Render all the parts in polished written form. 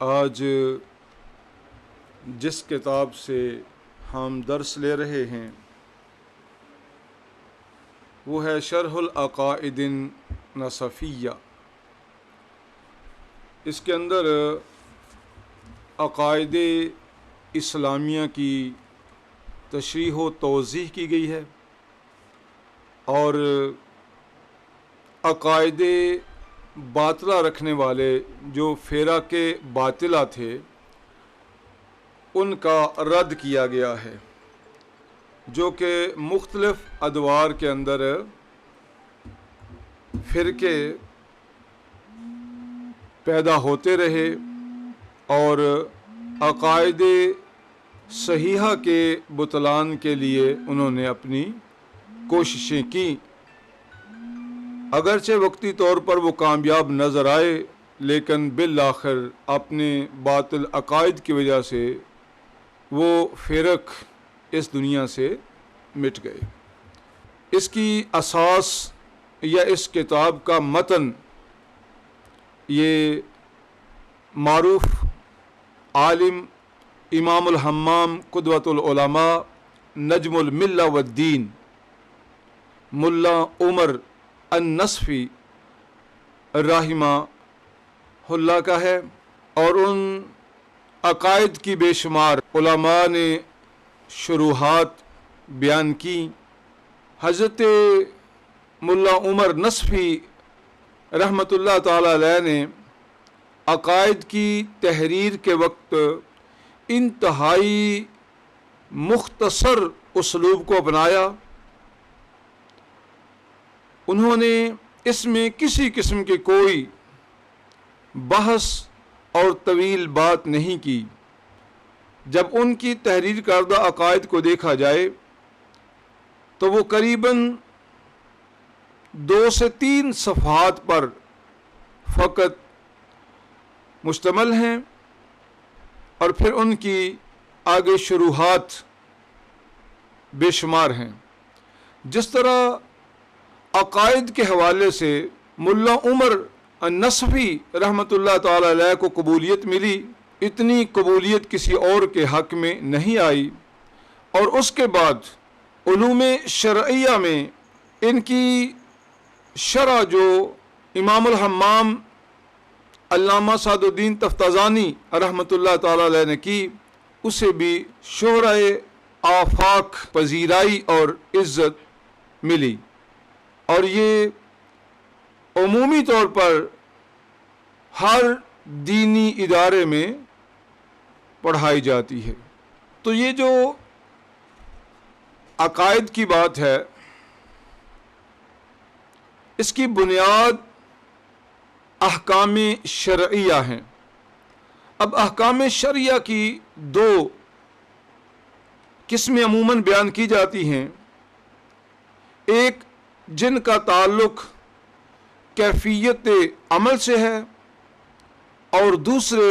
آج جس کتاب سے ہم درس لے رہے ہیں وہ ہے شرح العقائد النصفیہ۔ اس کے اندر عقائد اسلامیہ کی تشریح و توضیح کی گئی ہے اور عقائد باطلہ رکھنے والے جو فرق باطلہ تھے ان کا رد کیا گیا ہے، جو کہ مختلف ادوار کے اندر فرقے پیدا ہوتے رہے اور عقائد صحیحہ کے بطلان کے لیے انہوں نے اپنی کوششیں کی۔ اگرچہ وقتی طور پر وہ کامیاب نظر آئے، لیکن بالآخر اپنے باطل عقائد کی وجہ سے وہ فرق اس دنیا سے مٹ گئے۔ اس کی اساس یا اس کتاب کا متن یہ معروف عالم امام الحمام قدوۃ العلماء نجم الملہ والدین ملا عمر النصفی رحمہ اللہ کا ہے، اور ان عقائد کی بے شمار علماء نے شروحات بیان کی۔ حضرت ملا عمر نصفی رحمۃ اللہ تعالی علیہ نے عقائد کی تحریر کے وقت انتہائی مختصر اسلوب کو اپنایا۔ انہوں نے اس میں کسی قسم کی کوئی بحث اور طویل بات نہیں کی۔ جب ان کی تحریر کردہ عقائد کو دیکھا جائے تو وہ قریباً 2 سے 3 صفحات پر فقط مشتمل ہیں، اور پھر ان کی آگے شروحات بے شمار ہیں۔ جس طرح عقائد کے حوالے سے ملا عمر النصفی رحمۃ اللہ تعالی علیہ کو قبولیت ملی، اتنی قبولیت کسی اور کے حق میں نہیں آئی۔ اور اس کے بعد علوم شرعیہ میں ان کی شرح جو امام الحمام علامہ سعد الدین تفتازانی رحمۃ اللہ تعالی علیہ نے کی، اسے بھی شہرہ آفاق پذیرائی اور عزت ملی، اور یہ عمومی طور پر ہر دینی ادارے میں پڑھائی جاتی ہے۔ تو یہ جو عقائد کی بات ہے، اس کی بنیاد احکام شرعیہ ہیں۔ اب احکام شرعیہ کی 2 قسمیں عموماً بیان کی جاتی ہیں، ایک جن کا تعلق کیفیت عمل سے ہے، اور دوسرے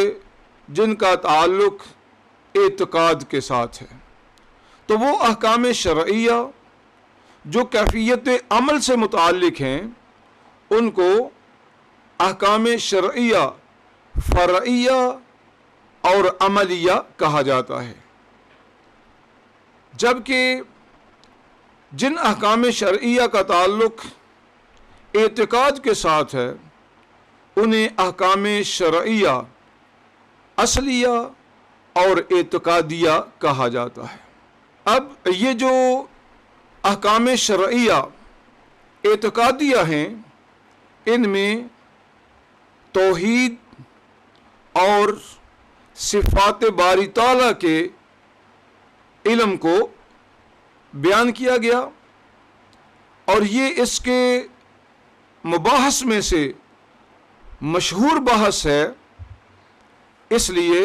جن کا تعلق اعتقاد کے ساتھ ہے۔ تو وہ احکام شرعیہ جو کیفیت عمل سے متعلق ہیں ان کو احکام شرعیہ فرعیہ اور عملیہ کہا جاتا ہے، جبکہ جن احکام شرعیہ کا تعلق اعتقاد کے ساتھ ہے انہیں احکام شرعیہ اصلیہ اور اعتقادیہ کہا جاتا ہے۔ اب یہ جو احکام شرعیہ اعتقادیہ ہیں، ان میں توحید اور صفات باری تعالیٰ کے علم کو بیان کیا گیا، اور یہ اس کے مباحث میں سے مشہور بحث ہے، اس لیے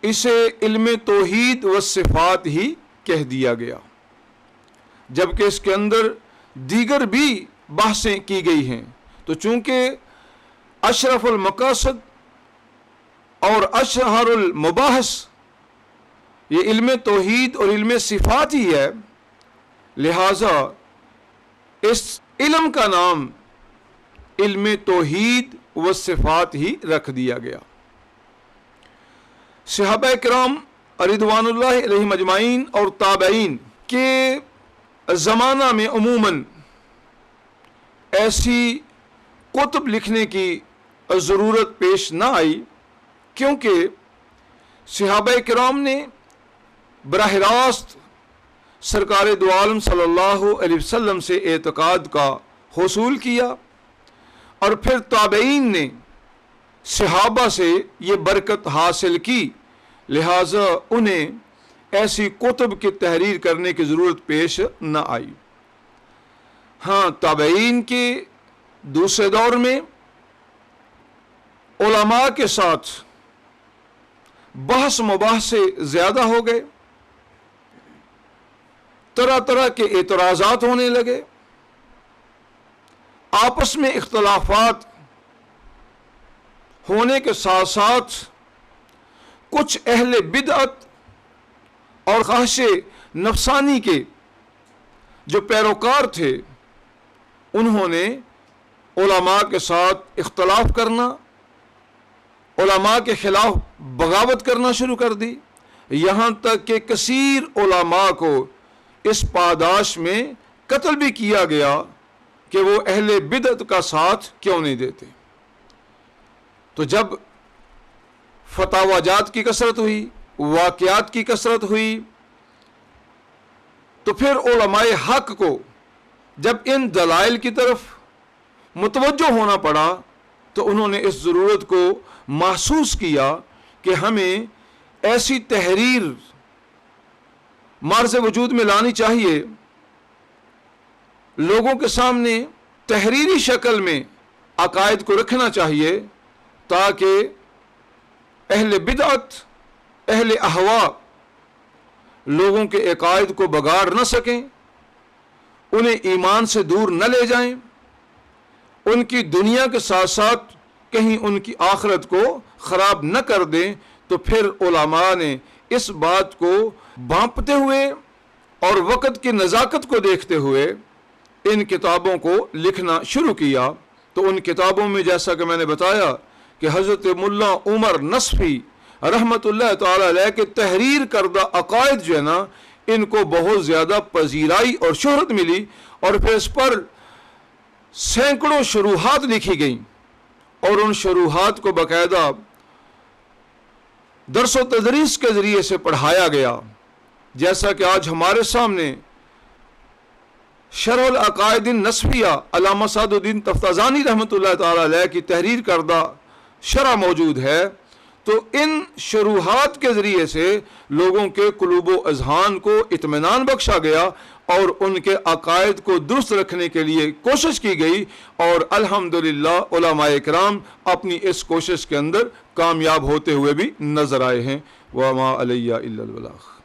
اسے علم توحید و صفات ہی کہہ دیا گیا، جبکہ اس کے اندر دیگر بھی بحثیں کی گئی ہیں۔ تو چونکہ اشرف المقاصد اور اشہر المباحث یہ علم توحید اور علم صفات ہی ہے، لہذا اس علم کا نام علم توحید و صفات ہی رکھ دیا گیا۔ صحابہ کرام رضوان اللہ علیہم اجمعین اور تابعین کے زمانہ میں عموماً ایسی کتب لکھنے کی ضرورت پیش نہ آئی، کیونکہ صحابہ کرام نے براہ راست سرکار دو عالم صلی اللہ علیہ وسلم سے اعتقاد کا حصول کیا، اور پھر تابعین نے صحابہ سے یہ برکت حاصل کی، لہٰذا انہیں ایسی کتب کی تحریر کرنے کی ضرورت پیش نہ آئی۔ ہاں، تابعین کے دوسرے دور میں علماء کے ساتھ بحث مباحثے زیادہ ہو گئے، طرح طرح کے اعتراضات ہونے لگے، آپس میں اختلافات ہونے کے ساتھ ساتھ کچھ اہل بدعت اور خواہش نفسانی کے جو پیروکار تھے، انہوں نے علماء کے ساتھ اختلاف کرنا، علماء کے خلاف بغاوت کرنا شروع کر دی، یہاں تک کہ کثیر علماء کو اس پاداش میں قتل بھی کیا گیا کہ وہ اہل بدعت کا ساتھ کیوں نہیں دیتے۔ تو جب فتاوی جات کی کثرت ہوئی، واقعات کی کثرت ہوئی، تو پھر علماء حق کو جب ان دلائل کی طرف متوجہ ہونا پڑا تو انہوں نے اس ضرورت کو محسوس کیا کہ ہمیں ایسی تحریر معرض وجود میں لانی چاہیے، لوگوں کے سامنے تحریری شکل میں عقائد کو رکھنا چاہیے، تاکہ اہل بدعت، اہل اہوا لوگوں کے عقائد کو بگاڑ نہ سکیں، انہیں ایمان سے دور نہ لے جائیں، ان کی دنیا کے ساتھ ساتھ کہیں ان کی آخرت کو خراب نہ کر دیں۔ تو پھر علماء نے اس بات کو بھانپتے ہوئے اور وقت کی نزاکت کو دیکھتے ہوئے ان کتابوں کو لکھنا شروع کیا۔ تو ان کتابوں میں جیسا کہ میں نے بتایا کہ حضرت ملا عمر نصفی رحمۃ اللہ تعالی علیہ کے تحریر کردہ عقائد جو ہے نا، ان کو بہت زیادہ پذیرائی اور شہرت ملی، اور پھر اس پر سینکڑوں شروحات لکھی گئیں، اور ان شروحات کو باقاعدہ درس و تدریس کے ذریعے سے پڑھایا گیا، جیسا کہ آج ہمارے سامنے شرح العقائد النصفیہ علامہ سعد الدین تفتازانی رحمۃ اللہ تعالی علیہ کی تحریر کردہ شرح موجود ہے۔ تو ان شروحات کے ذریعے سے لوگوں کے قلوب و اذہان کو اطمینان بخشا گیا، اور ان کے عقائد کو درست رکھنے کے لیے کوشش کی گئی، اور الحمدللہ علماء کرام اپنی اس کوشش کے اندر کامیاب ہوتے ہوئے بھی نظر آئے ہیں۔ وما علیہ الا البلاغ۔